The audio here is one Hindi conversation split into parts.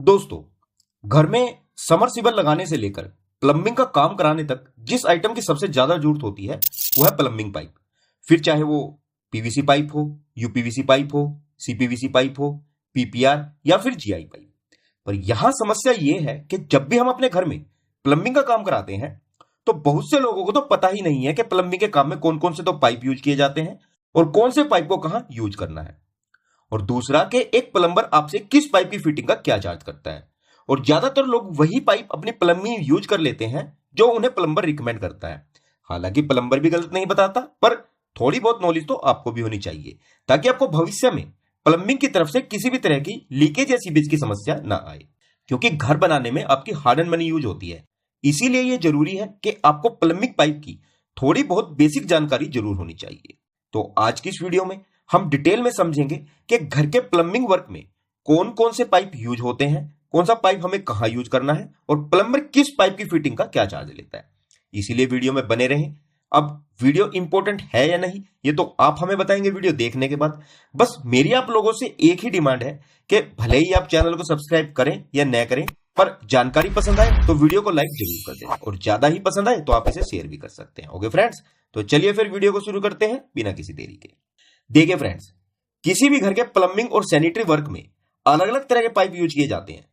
दोस्तों, घर में समरसीबल लगाने से लेकर प्लम्बिंग का काम कराने तक जिस आइटम की सबसे ज्यादा जरूरत होती है वो है प्लम्बिंग पाइप। फिर चाहे वो पीवीसी पाइप हो, यूपीवीसी पाइप हो, सीपीवीसी पाइप हो, पीपीआर या फिर जीआई पाइप। पर यहां समस्या ये है कि जब भी हम अपने घर में प्लम्बिंग का काम कराते हैं तो बहुत से लोगों को तो पता ही नहीं है कि प्लम्बिंग के काम में कौन कौन से तो पाइप यूज किए जाते हैं और कौन से पाइप को कहां यूज करना है। और दूसरा कि एक प्लम्बर आपसे किस पाइप की फिटिंग का क्या चार्ज करता है। और ज्यादातर लोग वही पाइप अपनी प्लम्बिंग यूज कर लेते हैं जो उन्हें प्लम्बर रिकमेंड करता है। हालांकि प्लम्बर भी गलत नहीं बताता, पर थोड़ी बहुत नॉलेज तो आपको भी होनी चाहिए ताकि आपको भविष्य में प्लम्बिंग की तरफ से किसी भी तरह की लीकेज या सीवेज की समस्या ना आए। क्योंकि घर बनाने में आपकी हार्ड एंड मनी यूज होती है, इसीलिए यह जरूरी है कि आपको प्लम्बिंग पाइप की थोड़ी बहुत बेसिक जानकारी जरूर होनी चाहिए। तो आज की इस वीडियो में हम डिटेल में समझेंगे कि घर के प्लम्बिंग वर्क में कौन कौन से पाइप यूज होते हैं, कौन सा पाइप हमें कहां यूज करना है और प्लम्बर किस पाइप की फिटिंग का क्या चार्ज लेता है। इसीलिए वीडियो में बने रहें। अब वीडियो इंपॉर्टेंट है या नहीं ये तो आप हमें बताएंगे वीडियो देखने के बाद। बस मेरी आप लोगों से एक ही डिमांड है कि भले ही आप चैनल को सब्सक्राइब करें या न करें, पर जानकारी पसंद आए तो वीडियो को लाइक जरूर कर दें और ज्यादा ही पसंद आए तो आप इसे शेयर भी कर सकते हैं। ओके फ्रेंड्स, तो चलिए फिर वीडियो को शुरू करते हैं बिना किसी देरी के। देखिए फ्रेंड्स, किसी भी घर के प्लम्बिंग और सैनिटरी वर्क में अलग अलग तरह के पाइप यूज किए जाते हैं।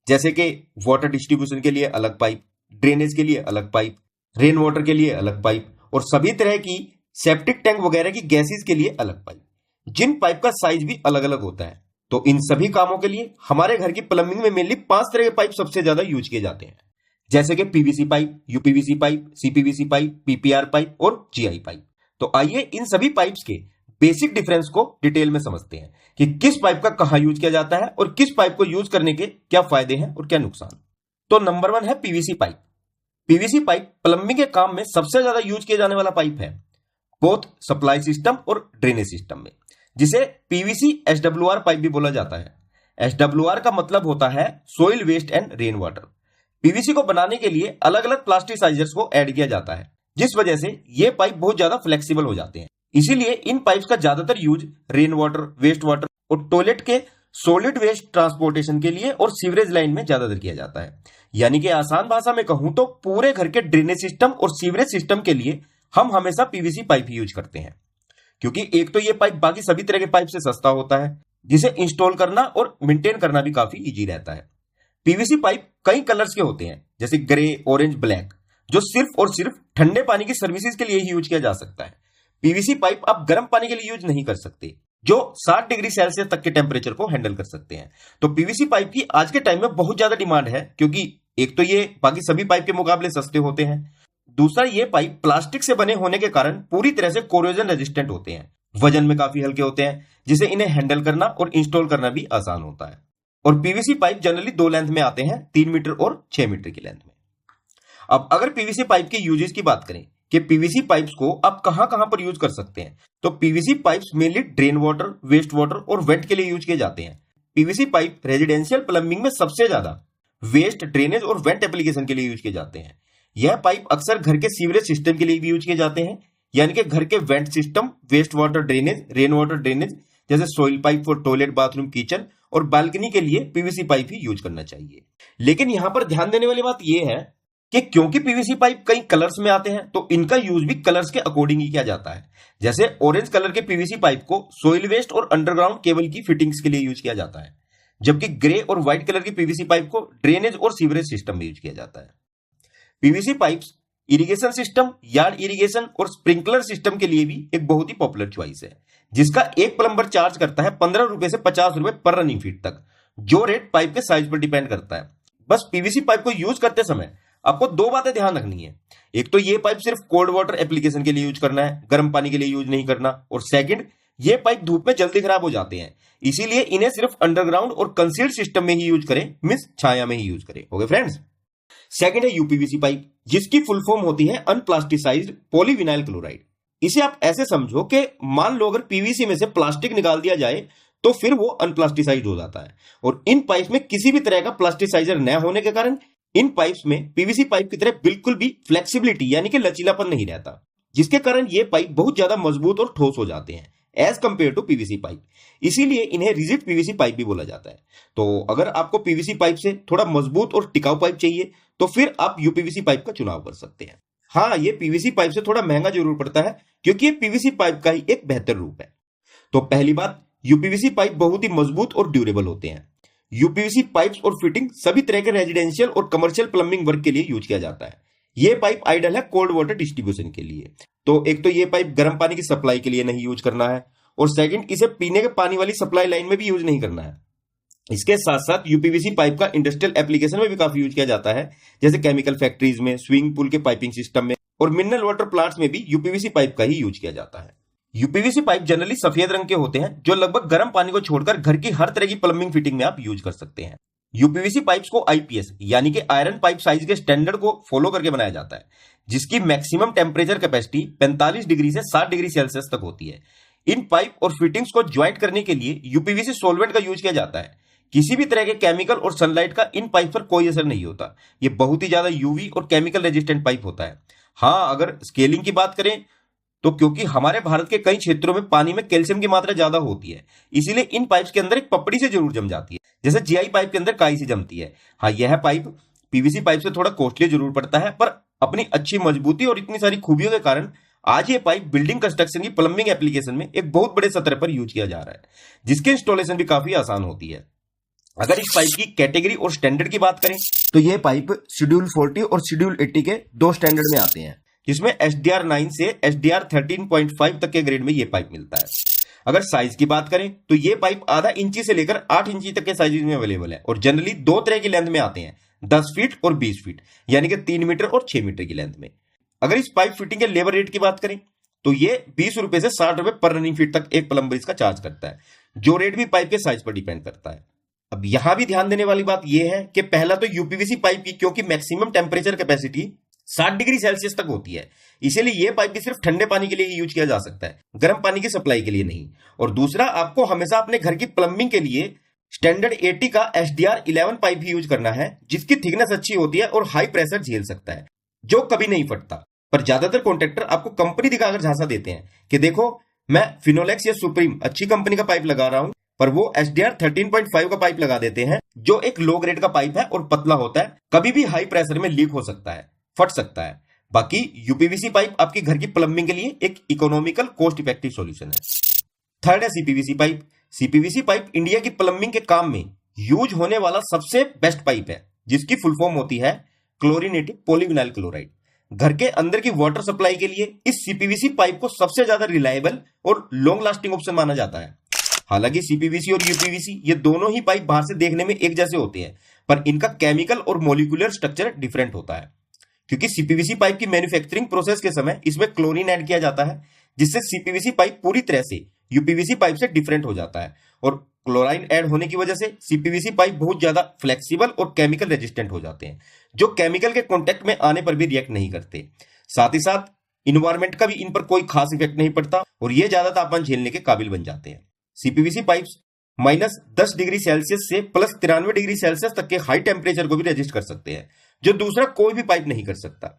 जैसे कि वाटर डिस्ट्रीब्यूशन के लिए अलग पाइप, ड्रेनेज के लिए अलग पाइप, रेन वाटर के लिए अलग पाइप और सभी तरह की सेप्टिक टैंक वगैरह की गैसेस के लिए अलग पाइप, जिन पाइप का साइज भी अलग अलग होता है। तो इन सभी कामों के लिए हमारे घर की प्लम्बिंग में मेनली 5 तरह के पाइप सबसे ज्यादा यूज किए जाते हैं, जैसे कि PVC pipe, UPVC pipe, CPVC pipe, PPR pipe और जीआई पाइप। तो आइए इन सभी पाइप्स के बेसिक डिफरेंस को डिटेल में समझते हैं कि किस पाइप का कहां यूज किया जाता है और किस पाइप को यूज करने के क्या फायदे हैं और क्या नुकसान। तो नंबर 1 है PVC pipe. PVC pipe plumbing के काम में सबसे ज्यादा यूज किया जाने वाला पाइप है, बोथ सप्लाई सिस्टम और ड्रेनेज सिस्टम में, जिसे पीवीसी एसडब्ल्यूआर पाइप भी बोला जाता है। एसडब्ल्यूआर का मतलब होता है soil waste and rain water. PVC को बनाने के लिए अलग अलग प्लास्टिसाइजर्स को ऐड किया जाता है, जिस वजह से ये पाइप बहुत ज्यादा फ्लेक्सिबल हो जाते हैं। इसीलिए इन पाइप्स का ज्यादातर use rain water, waste water और टॉयलेट के सॉलिड वेस्ट ट्रांसपोर्टेशन के लिए और सीवरेज लाइन में ज्यादातर किया जाता है। यानी कि आसान भाषा में कहूं तो पूरे घर के ड्रेनेज सिस्टम और सीवरेज सिस्टम के लिए हम हमेशा पीवीसी पाइप ही यूज करते हैं। क्योंकि एक तो ये पाइप बाकी सभी तरह के पाइप से सस्ता होता है, जिसे इंस्टॉल करना और मेंटेन करना भी काफी इजी रहता है। पीवीसी पाइप कई कलर्स के होते हैं, जैसे ग्रे, ऑरेंज, ब्लैक, जो सिर्फ और सिर्फ ठंडे पानी की सर्विसेज के लिए ही यूज किया जा सकता है। पीवीसी पाइप आप गर्म पानी के लिए यूज नहीं कर सकते, जो 60 डिग्री सेल्सियस तक के टेम्परेचर को हैंडल कर सकते हैं। तो पीवीसी पाइप की आज के टाइम में बहुत ज्यादा डिमांड है, क्योंकि एक तो ये बाकी सभी पाइप के मुकाबले सस्ते होते हैं, दूसरा ये पाइप प्लास्टिक से बने होने के कारण पूरी तरह से कोरोजन रेजिस्टेंट होते हैं, वजन में काफी हल्के होते हैं, जिसे इन्हें हैंडल करना और इंस्टॉल करना भी आसान होता है। और पीवीसी पाइप जनरली 2 लेंथ में आते हैं, 3 मीटर और 6 मीटर की लेंथ में। अब अगर पीवीसी पाइप के यूजेस की बात करें कि पीवीसी पाइप्स को आप कहां कहां पर यूज कर सकते हैं, तो PVC pipes mainly drain water, waste water और वेंट के लिए यूज किए जाते हैं। पीवीसी पाइप रेजिडेंशियल प्लम्बिंग में सबसे ज्यादा वेस्ट, ड्रेनेज और वेंट एप्लीकेशन के लिए यूज किए जाते हैं। यह पाइप अक्सर घर के सीवरेज सिस्टम के लिए भी यूज किए जाते हैं, यानी कि घर के vent system, waste water drainage, rain water drainage, जैसे soil pipe for toilet, bathroom, kitchen और बालकनी के लिए पीवीसी पाइप ही यूज करना चाहिए। लेकिन यहां पर ध्यान देने वाली बात यह है कि क्योंकि पीवीसी पाइप कई कलर्स में आते हैं, तो इनका यूज भी कलर्स के अकॉर्डिंग ही किया जाता है। जैसे ऑरेंज कलर के पीवीसी पाइप को सोइल वेस्ट और अंडरग्राउंड केबल की फिटिंग्स के लिए यूज किया जाता है, जबकि ग्रे और व्हाइट कलर की पीवीसी पाइप को ड्रेनेज और सीवरेज सिस्टम में यूज किया जाता है। PVC pipes irrigation system, yard irrigation और स्प्रिंकलर सिस्टम के लिए भी एक बहुत ही पॉपुलर चॉइस है, जिसका एक प्लम्बर चार्ज करता है 15 रुपए से 50 रुपए पर रनिंग फीट तक, जो रेट पाइप के साइज पर डिपेंड करता है। बस पीवीसी पाइप को यूज करते समय आपको 2 बातें ध्यान रखनी है। एक तो ये पाइप सिर्फ कोल्ड वाटर एप्लीकेशन के लिए यूज करना है, गर्म पानी के लिए यूज नहीं करना। और सेकंड, ये पाइप धूप में जल्दी खराब हो जाते हैं, इसीलिए इन्हें सिर्फ अंडरग्राउंड और कंसील्ड सिस्टम में ही यूज करें, मींस छाया में ही यूज करें। ओके फ्रेंड्स, सेकंड है यूपीवीसी पाइप, जिसकी फुल फॉर्म होती है अनप्लास्टिसाइज्ड पॉलीविनाइल क्लोराइड। इसे आप ऐसे समझो कि मान लो अगर पीवीसी में से प्लास्टिक निकाल दिया जाए तो फिर वो अनप्लास्टिसाइज्ड हो जाता है। और इन पाइप्स में किसी भी तरह का प्लास्टिसाइजर न होने के कारण इन पाइप्स में पीवीसी पाइप की तरह बिल्कुल भी फ्लेक्सिबिलिटी यानी कि लचीलापन नहीं रहता, जिसके कारण ये पाइप बहुत ज्यादा मजबूत और ठोस हो जाते हैं। As compare to PVC pipe. इसीलिए इन्हें रिजिड पीवीसी पाइप भी बोला जाता है। तो अगर आपको पीवीसी पाइप से थोड़ा मजबूत और टिकाऊ पाइप चाहिए तो फिर आप यूपीवीसी पाइप का चुनाव कर सकते हैं। हाँ, ये पीवीसी पाइप से थोड़ा महंगा जरूर पड़ता है क्योंकि ये पीवीसी पाइप का ही एक बेहतर रूप है। तो पहली बात, यूपीवीसी पाइप बहुत ही मजबूत और ड्यूरेबल होते हैं। यूपीवीसी पाइप्स और फिटिंग सभी तरह के रेजिडेंशियल और कमर्शियल प्लम्बिंग वर्क के लिए यूज किया जाता है। ये पाइप आइडल है कोल्ड वाटर डिस्ट्रीब्यूशन के लिए। तो एक तो ये पाइप गर्म पानी की सप्लाई के लिए नहीं यूज करना है, और सेकंड, इसे पीने के पानी वाली सप्लाई लाइन में भी यूज नहीं करना है। इसके साथ साथ यूपीवीसी पाइप का इंडस्ट्रियल एप्लीकेशन में भी काफी यूज किया जाता है, जैसे केमिकल फैक्ट्रीज में, स्विमिंग पूल के पाइपिंग सिस्टम में और मिनरल वाटर प्लांट्स में भी यूपीवीसी पाइप का ही यूज किया जाता है। यूपीवीसी पाइप जनरली सफेद रंग के होते हैं, जो लगभग गर्म पानी को छोड़कर घर की हर तरह की प्लम्बिंग फिटिंग में आप यूज कर सकते हैं। यूपीवीसी पाइप्स को आईपीएस यानी कि आयरन पाइप साइज के स्टैंडर्ड को फॉलो करके बनाया जाता है, जिसकी मैक्सिमम टेम्परेचर कैपेसिटी 45 डिग्री से 60 डिग्री सेल्सियस तक होती है। इन पाइप और फिटिंग्स को ज्वाइंट करने के लिए यूपीवीसी सॉल्वेंट का यूज किया जाता है। किसी भी तरह के केमिकल और सनलाइट का इन पाइप पर कोई असर नहीं होता। ये बहुत ही ज्यादा यूवी और केमिकल रेजिस्टेंट पाइप होता है। हाँ, अगर स्केलिंग की बात करें तो क्योंकि हमारे भारत के कई क्षेत्रों में पानी में कैल्शियम की मात्रा ज्यादा होती है, इसीलिए इन पाइप्स के अंदर एक पपड़ी से जरूर जम जाती है, जैसे जीआई पाइप के अंदर काई से जमती है। हाँ, यह पाइप पीवीसी पाइप से थोड़ा कॉस्टली जरूर पड़ता है, पर अपनी अच्छी मजबूती और इतनी सारी खूबियों के कारण आज ये पाइप बिल्डिंग कंस्ट्रक्शन की प्लम्बिंग एप्लीकेशन में एक बहुत बड़े सतह पर यूज किया जा रहा है, जिसकी इंस्टॉलेशन भी काफी आसान होती है। अगर इस पाइप की कैटेगरी और स्टैंडर्ड की बात करें तो ये पाइप शेड्यूल 40 और शेड्यूल 80 के दो स्टैंडर्ड में आते हैं, जिसमें एसडीआर 9 से एसडीआर 13.5 तक के ग्रेड में ये पाइप मिलता है। अगर साइज की बात करें तो ये पाइप आधा इंची से लेकर 8 इंची तक के साइज में अवेलेबल है, और जनरली दो तरह की लेंथ में आते हैं, 10 फीट और 20 फीट, यानी कि 3 मीटर और 6 मीटर की लेंथ में। अगर इस पाइप फिटिंग के लेबर रेट की बात करें तो ये 20 रुपए से 60 रुपए पर रनिंग फीट तक एक प्लम्बर इसका चार्ज करता है, जो रेट भी पाइप के साइज पर डिपेंड करता है। अब यहां भी ध्यान देने वाली बात यह है कि पहला तो यूपीवीसी पाइप की क्योंकि maximum temperature capacity 60 degree Celsius तक होती है, इसीलिए यह पाइप भी सिर्फ ठंडे पानी के लिए ही यूज किया जा सकता है, गर्म पानी की सप्लाई के लिए नहीं। और दूसरा, आपको हमेशा अपने घर की प्लम्बिंग के लिए स्टैंडर्ड 80 का एसडीआर 11 पाइप भी यूज करना है, जिसकी थिकनेस अच्छी होती है और हाई प्रेशर झेल सकता है, जो कभी नहीं फटता। पर ज्यादातर कॉन्ट्रैक्टर आपको कंपनी दिखाकर झांसा देते हैं कि देखो, मैं फिनोलेक्स या सुप्रीम अच्छी कंपनी का पाइप लगा रहा हूं, पर वो एसडीआर 13.5 का पाइप लगा देते हैं, जो एक लो ग्रेड का पाइप है और पतला होता है, कभी भी हाई प्रेशर में लीक हो सकता है, फट सकता है। बाकी यूपीवीसी पाइप आपके घर की प्लम्बिंग के लिए एक इकोनॉमिकल कॉस्ट इफेक्टिव सॉल्यूशन है। थर्ड है CPVC pipe. CPVC pipe India की प्लम्बिंग के काम में यूज होने वाला सबसे बेस्ट पाइप है, जिसकी फुल फॉर्म होती है क्लोरिनेटेड पॉलीविनाइल क्लोराइड। घर के अंदर की वाटर सप्लाई के लिए इस सीपीवीसी पाइप को सबसे ज्यादा रिलायबल और लॉन्ग लास्टिंग ऑप्शन माना जाता है। हालांकि सीपीवीसी और यूपीवीसी ये दोनों ही पाइप बाहर से देखने में एक जैसे होते हैं, पर इनका केमिकल और मॉलिक्यूलर स्ट्रक्चर डिफरेंट होता है, क्योंकि सीपीवीसी पाइप की मैन्युफैक्चरिंग प्रोसेस के समय इसमें क्लोरीन ऐड किया जाता है, जिससे सीपीवीसी पाइप पूरी तरह से यूपीवीसी पाइप से डिफरेंट हो जाता है। और क्लोराइन ऐड होने की वजह से सीपीवीसी पाइप बहुत ज्यादा फ्लेक्सिबल और केमिकल रेजिस्टेंट हो जाते हैं, जो केमिकल के कॉन्टेक्ट में आने पर भी रिएक्ट नहीं करते। साथ ही साथ इन्वायरमेंट का भी इन पर कोई खास इफेक्ट नहीं पड़ता और ये ज्यादा तापमान झेलने के काबिल बन जाते हैं। सीपीवीसी पाइप्स -10 डिग्री सेल्सियस से +93 डिग्री सेल्सियस तक के हाई टेम्परेचर को भी रेजिस्ट कर सकते हैं, जो दूसरा कोई भी पाइप नहीं कर सकता।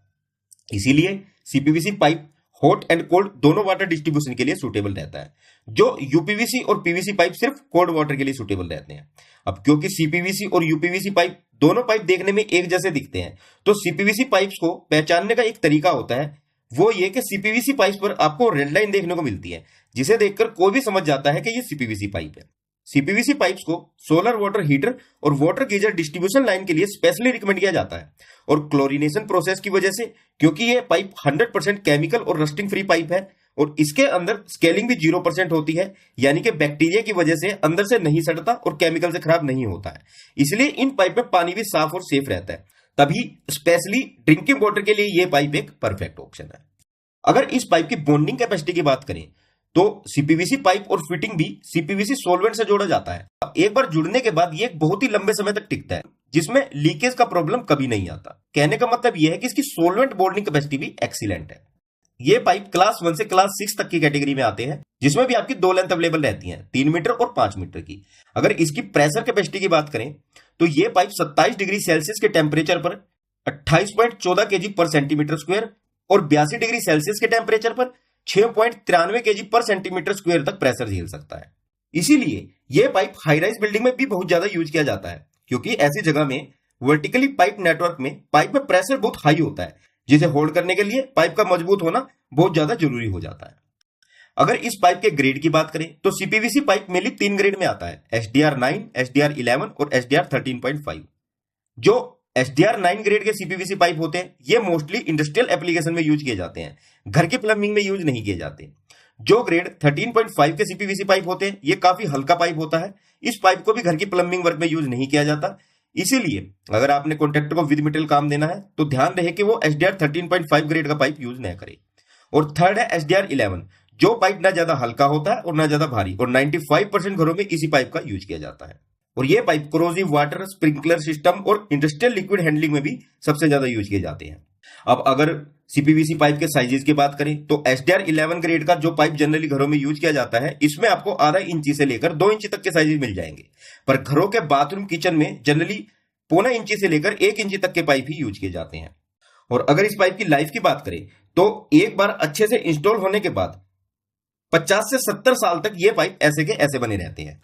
इसीलिए CPVC pipe hot and cold दोनों वाटर डिस्ट्रीब्यूशन के लिए सूटेबल रहता है, जो यूपीवीसी और पीवीसी पाइप सिर्फ कोल्ड वाटर के लिए सूटेबल रहते हैं। अब क्योंकि सीपीवीसी और यूपीवीसी पाइप दोनों पाइप देखने में एक जैसे दिखते हैं, तो सीपीवीसी पाइप्स को पहचानने का एक तरीका होता है, वो ये कि सीपीवीसी पाइप पर आपको रेड लाइन देखने को मिलती है, जिसे देखकर कोई भी समझ जाता है कि ये सीपीवीसी पाइप है। सीपीवीसी पाइप्स को सोलर वाटर हीटर और वाटर गीजर डिस्ट्रीब्यूशन लाइन के लिए स्पेशली रिकमेंड किया जाता है। और क्लोरीनेशन प्रोसेस की वजह से, क्योंकि ये पाइप 100% केमिकल और रस्टिंग फ्री पाइप है और इसके अंदर स्केलिंग भी 0% होती है, यानी कि बैक्टीरिया की वजह से अंदर से नहीं सड़ता और केमिकल से खराब नहीं होता है, इसलिए इन पाइप में पानी भी साफ और सेफ रहता है। तभी स्पेशली ड्रिंकिंग वाटर के लिए यह पाइप एक परफेक्ट ऑप्शन है। अगर इस पाइप की बॉन्डिंग कैपेसिटी की बात करें तो सीपीवीसी पाइप और फिटिंग भी सीपीवीसी सॉल्वेंट से जोड़ा जाता है। एक बार जुड़ने के बाद ये बहुत ही लंबे समय तक टिकता है, जिसमें लीकेज का प्रॉब्लम कभी नहीं आता। कहने का मतलब यह है कि इसकी सॉल्वेंट बॉन्डिंग कैपेसिटी भी एक्सीलेंट है। ये पाइप क्लास 1 से क्लास 6 तक की कैटेगरी में आते हैं, जिसमें भी आपकी 2 लेंथ अवेलेबल रहती हैं, 3 मीटर और 5 मीटर की। अगर इसकी प्रेशर कैपेसिटी की बात करें तो ये पाइप 27 डिग्री सेल्सियस के टेम्परेचर पर 28.14 kg पर सेंटीमीटर स्क्वायर और 82 डिग्री सेल्सियस के टेम्परेचर पर 6.93 kg पर सेंटीमीटर स्क्वायर तक प्रेशर झेल सकता है। इसीलिए यह पाइप हाई राइज बिल्डिंग में भी बहुत ज्यादा यूज किया जाता है, क्योंकि ऐसी जगह में वर्टिकली पाइप नेटवर्क में पाइप में प्रेशर बहुत हाई होता है, जिसे होल्ड करने के लिए पाइप का मजबूत होना बहुत ज्यादा जरूरी हो जाता है। अगर इस पाइप के ग्रेड की बात करें तो सीपीवीसी पाइप मेनली 3 ग्रेड में आता है, SDR9, SDR11 और SDR13.5। जो SDR9 ग्रेड के सीपीवीसी पाइप होते हैं ये मोस्टली इंडस्ट्रियल एप्लीकेशन में यूज किए जाते हैं, घर के प्लम्बिंग में यूज नहीं किए जाते। जो ग्रेड 13.5 के सीपीवीसी पाइप होते हैं ये काफी हल्का पाइप होता है, इस पाइप को भी घर की प्लम्बिंग वर्क में यूज नहीं किया जाता। इसीलिए अगर आपने कॉन्ट्रैक्टर को विद मेटल काम देना है तो ध्यान रहे कि वो SDR 13.5 ग्रेड का पाइप यूज न करे। और थर्ड है SDR 11, जो पाइप ना ज्यादा हल्का होता है और ना ज्यादा भारी, और 95% घरों में इसी पाइप का यूज किया जाता है। और ये pipe corrosive water, sprinkler system और इंडस्ट्रियल लिक्विड हैंडलिंग में भी सबसे ज्यादा यूज किए जाते हैं। अब अगर सीपीवीसी पाइप के साइजेस की बात करें तो SDR 11 ग्रेड का जो पाइप जनरली घरों में यूज किया जाता है इसमें आपको आधा इंची से लेकर 2 इंची तक के साइजेस मिल जाएंगे, पर घरों के बाथरूम किचन में जनरली 0.25 इंची से लेकर 1 इंची तक के पाइप ही यूज किए जाते हैं। और अगर इस पाइप की लाइफ की बात करें तो एक बार अच्छे से इंस्टॉल होने के बाद 50 से 70 साल तक ये पाइप ऐसे के ऐसे बने रहते हैं।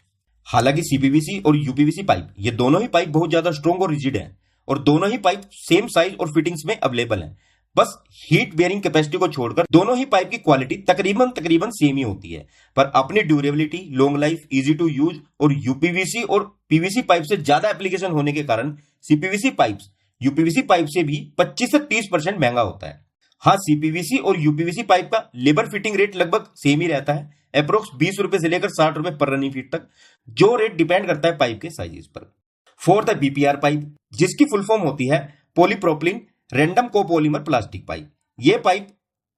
हालांकि सीपीवीसी और यूपीवीसी पाइप ये दोनों ही पाइप बहुत ज्यादा स्ट्रॉन्ग और रिजिड हैं, और दोनों ही पाइप सेम साइज और फिटिंग्स में अवेलेबल हैं। बस हीट बेयरिंग कैपेसिटी को छोड़कर दोनों ही पाइप की क्वालिटी तकरीबन सेम ही होती है, पर अपनी durability, long life, easy to use और यूपीवीसी और पीवीसी पाइप से ज्यादा एप्लीकेशन होने के कारण सीपीवीसी पाइप्स यूपीवीसी पाइप से भी 25 से 30% महंगा होता है। हाँ, सीपीवीसी और यूपीवीसी पाइप का लेबर फिटिंग रेट लगभग सेम ही रहता है, अप्रोक्स 20 रुपए से लेकर 60 रुपए पर रनिंग फीट तक, जो रेट डिपेंड करता है पाइप के साइजेस पर। फोर्थ है बीपीआर पाइप, जिसकी फुल फॉर्म होती है polypropylene random copolymer plastic pipe. यह पाइप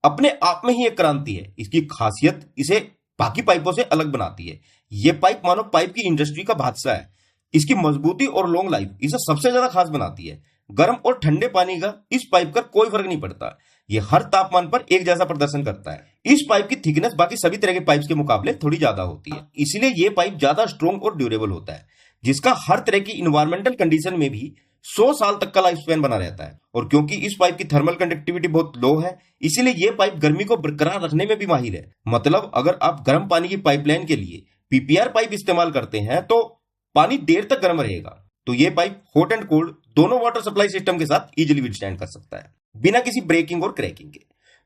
अपने आप में ही एक क्रांति है, इसकी खासियत इसे बाकी पाइपों से अलग बनाती है। यह पाइप मानो पाइप की इंडस्ट्री का बादशाह है, इसकी मजबूती और लॉन्ग लाइफ इसे सबसे ज्यादा खास बनाती है। गर्म और ठंडे पानी का इस पाइप का कोई फर्क नहीं पड़ता, ये हर तापमान पर एक जैसा प्रदर्शन करता है। इस पाइप की थिकनेस बाकी सभी तरह के पाइप्स के मुकाबले थोड़ी ज्यादा होती है, इसलिए ये पाइप ज्यादा स्ट्रॉन्ग और ड्यूरेबल होता है, जिसका हर तरह की इन्वायरमेंटल कंडीशन में भी 100 साल तक का लाइफ स्पैन बना रहता है। और क्योंकि इस पाइप की थर्मल कंडक्टिविटी बहुत लो है, इसीलिए ये पाइप गर्मी को बरकरार रखने में भी माहिर है। मतलब अगर आप गर्म पानी की पाइपलाइन के लिए पीपीआर पाइप इस्तेमाल करते हैं तो पानी देर तक गर्म रहेगा, तो ये पाइप हॉट एंड कोल्ड दोनों वाटर सप्लाई सिस्टम के साथ इजीली विथस्टैंड कर सकता है बिना किसी ब्रेकिंग और क्रैकिंग के।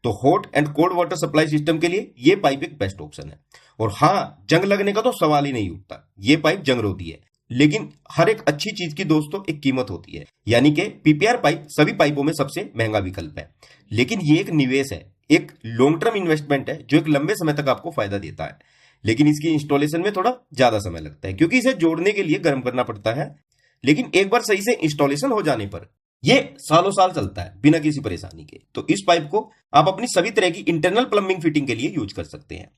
तो hot and cold water supply system के लिए ये पाइप एक बेस्ट ऑप्शन है। और हाँ, जंग लगने का तो सवाल ही नहीं उठता, ये पाइप जंग रोधी है। लेकिन हर एक अच्छी चीज की दोस्तों एक कीमत होती है, यानी कि पीपीआर पाइप सभी पाइपों में सबसे महंगा विकल्प है, लेकिन ये एक निवेश है, एक लॉन्ग टर्म इन्वेस्टमेंट है जो एक लंबे समय तक आपको फायदा देता है। लेकिन इसकी इंस्टॉलेशन में थोड़ा ज्यादा समय लगता है, क्योंकि इसे जोड़ने के लिए गर्म करना पड़ता है। लेकिन एक बार सही से इंस्टॉलेशन हो जाने पर ये सालों साल चलता है बिना किसी परेशानी के। तो इस पाइप को आप अपनी सभी तरह की इंटरनल प्लम्बिंग फिटिंग के लिए यूज कर सकते हैं।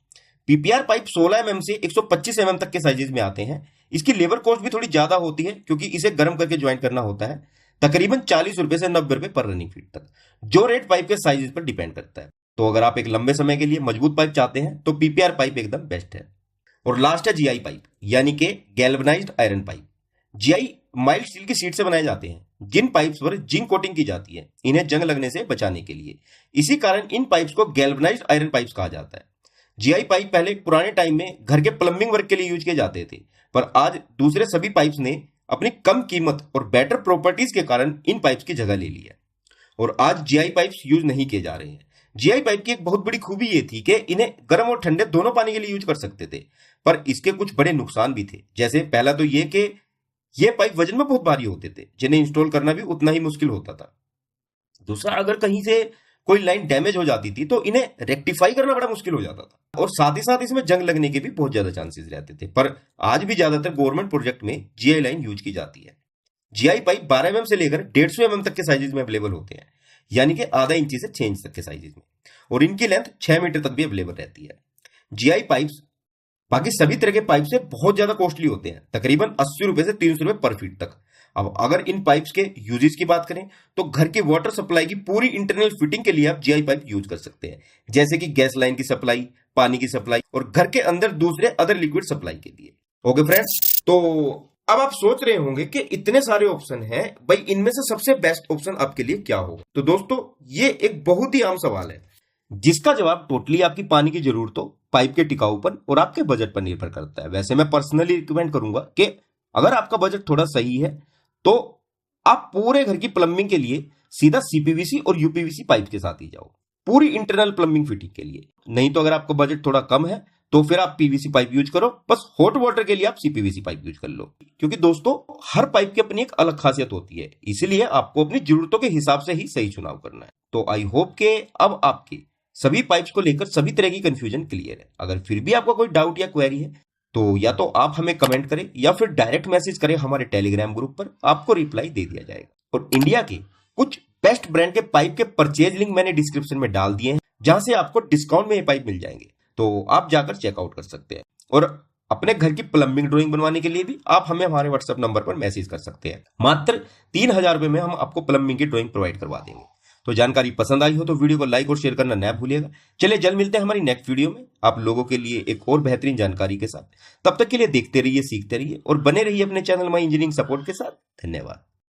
पीपीआर पाइप 16 mm से 125 mm तक के साइजेस में आते हैं। इसकी लेबर कॉस्ट भी थोड़ी ज्यादा होती है, क्योंकि इसे गर्म करके ज्वाइन करना होता है। तकरीबन 40 रुपए से 90 रुपए पर रनिंग फीट तक, जो रेट पाइप के साइजेस पर डिपेंड करता है। तो अगर आप एक लंबे समय के लिए मजबूत पाइप चाहते हैं तो पीपीआर पाइप एकदम बेस्ट है। और लास्ट है जीआई पाइप, यानी कि galvanised iron pipe. GI mild steel की शीट से बनाए जाते हैं, जिन पाइप्स पर जिंक कोटिंग की जाती है इन्हें जंग लगने से बचाने के लिए। इसी कारण इन पाइप्स को गैल्वेनाइज्ड आयरन पाइप्स कहा जाता है। जीआई पाइप पहले पुराने टाइम में घर के प्लम्बिंग वर्क के लिए यूज किए जाते थे, पर आज दूसरे सभी पाइप्स ने अपनी कम कीमत और बेटर प्रॉपर्टीज के कारण इन पाइप्स की जगह ले ली है, और आज जीआई पाइप्स यूज नहीं किए जा रहे हैं। जीआई पाइप की एक बहुत बड़ी खूबी ये थी कि इन्हें गर्म और ठंडे दोनों पानी के लिए यूज कर सकते थे, पर इसके कुछ बड़े नुकसान भी थे। जैसे पहला तो ये कि ये पाइप वजन में बहुत भारी होते थे, जिन्हें इंस्टॉल करना भी उतना ही मुश्किल होता था। दूसरा, अगर कहीं से कोई लाइन डैमेज हो जाती थी तो इन्हें रेक्टिफाई करना बड़ा मुश्किल हो जाता था, और साथ ही साथ इसमें जंग लगने के भी बहुत ज्यादा चांसेस रहते थे। पर आज भी ज्यादातर गवर्नमेंट प्रोजेक्ट में जीआई लाइन यूज की जाती है। जीआई पाइप 12 mm से लेकर 150 mm तक के साइजेस में अवेलेबल होते हैं, यानी कि आधा इंची से 6 इंच तक के साइजेस में, और इनकी लेंथ 6 मीटर तक भी अवेलेबल रहती है। जीआई पाइप्स बाकी सभी तरह के पाइप से बहुत ज्यादा कॉस्टली होते हैं, तकरीबन 80 रुपए से 300 रुपए पर फीट तक। अब अगर इन पाइप्स के यूजेस की बात करें तो घर के वाटर सप्लाई की पूरी इंटरनल फिटिंग के लिए आप जीआई पाइप यूज कर सकते हैं, जैसे कि गैस लाइन की सप्लाई, पानी की सप्लाई, और घर के अंदर दूसरे अदर लिक्विड सप्लाई के लिए। ओके फ्रेंड्स, तो अब आप सोच रहे होंगे कि इतने सारे ऑप्शन हैं, भाई इनमें से सबसे बेस्ट ऑप्शन आपके लिए क्या होगा? तो दोस्तों, ये एक बहुत ही आम सवाल है, जिसका जवाब टोटली आपकी पानी की जरूरतों, पाइप के टिकाऊपन और आपके बजट पर निर्भर करता है। वैसे मैं पर्सनली रिकमेंड करूंगा कि अगर आपका बजट थोड़ा सही है तो आप पूरे घर की प्लम्बिंग के लिए सीधा सीपीवीसी और यूपीवीसी पाइप के साथ ही जाओ, पूरी इंटरनल प्लम्बिंग फिटिंग के लिए। नहीं तो अगर आपका बजट थोड़ा कम है तो फिर आप पीवीसी पाइप यूज करो, बस हॉट वाटर के लिए आप सीपीवीसी पाइप यूज कर लो। क्योंकि दोस्तों हर पाइप की अपनी एक अलग खासियत होती है, इसीलिए आपको अपनी जरूरतों के हिसाब से ही सही चुनाव करना है। तो आई होप के अब आपके सभी पाइप्स को लेकर सभी तरह की कंफ्यूजन क्लियर है। अगर फिर भी आपका कोई डाउट या क्वेरी है तो या तो आप हमें कमेंट करें या फिर डायरेक्ट मैसेज करें हमारे टेलीग्राम ग्रुप पर, आपको रिप्लाई दे दिया जाएगा। और इंडिया के कुछ बेस्ट ब्रांड के पाइप के परचेज लिंक मैंने डिस्क्रिप्शन में डाल दिए हैं, जहां से आपको डिस्काउंट में ये पाइप मिल जाएंगे, तो आप जाकर चेकआउट कर सकते हैं। और अपने घर की प्लम्बिंग ड्राइंग बनवाने के लिए भी आप हमें हमारे व्हाट्सएप नंबर पर मैसेज कर सकते हैं। मात्र 3,000 रुपए में हम आपको प्लम्बिंग की ड्राइंग प्रोवाइड करवा देंगे। तो जानकारी पसंद आई हो तो वीडियो को लाइक और शेयर करना न भूलिएगा। चलिए जल्द मिलते हैं हमारी नेक्स्ट वीडियो में आप लोगों के लिए एक और बेहतरीन जानकारी के साथ। तब तक के लिए देखते रहिए, सीखते रहिए और बने रहिए अपने चैनल माई इंजीनियरिंग सपोर्ट के साथ। धन्यवाद।